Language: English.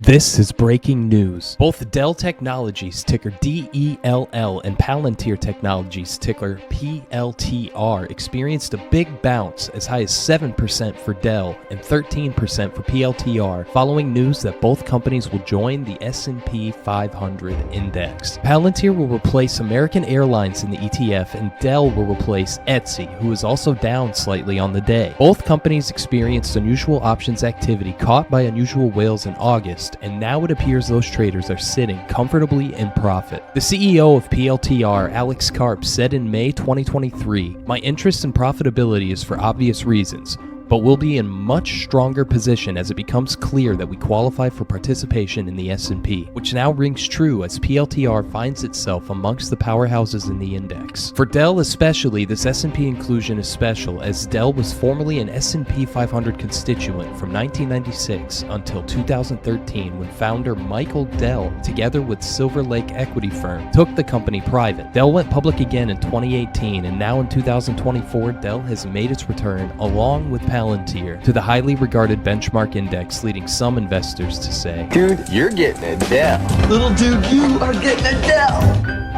This is breaking news. Both Dell Technologies, ticker DELL, and Palantir Technologies, ticker PLTR, experienced a big bounce as high as 7% for Dell and 13% for PLTR, following news that both companies will join the S&P 500 index. Palantir will replace American Airlines in the ETF, and Dell will replace Etsy, who is also down slightly on the day. Both companies experienced unusual options activity caught by unusual whales in August, and now it appears those traders are sitting comfortably in profit. The CEO of PLTR, Alex Karp, said in May 2023, "My interest in profitability is for obvious reasons, but we'll be in much stronger position as it becomes clear that we qualify for participation in the S&P, which now rings true as PLTR finds itself amongst the powerhouses in the index. For Dell especially, this S&P inclusion is special, as Dell was formerly an S&P 500 constituent from 1996 until 2013, when founder Michael Dell, together with Silver Lake equity firm, took the company private. Dell went public again in 2018, and now in 2024, Dell has made its return along with Palantir to the highly regarded benchmark index, leading some investors to say, "Dude, you're getting a Dell. Little dude, you are getting a Dell."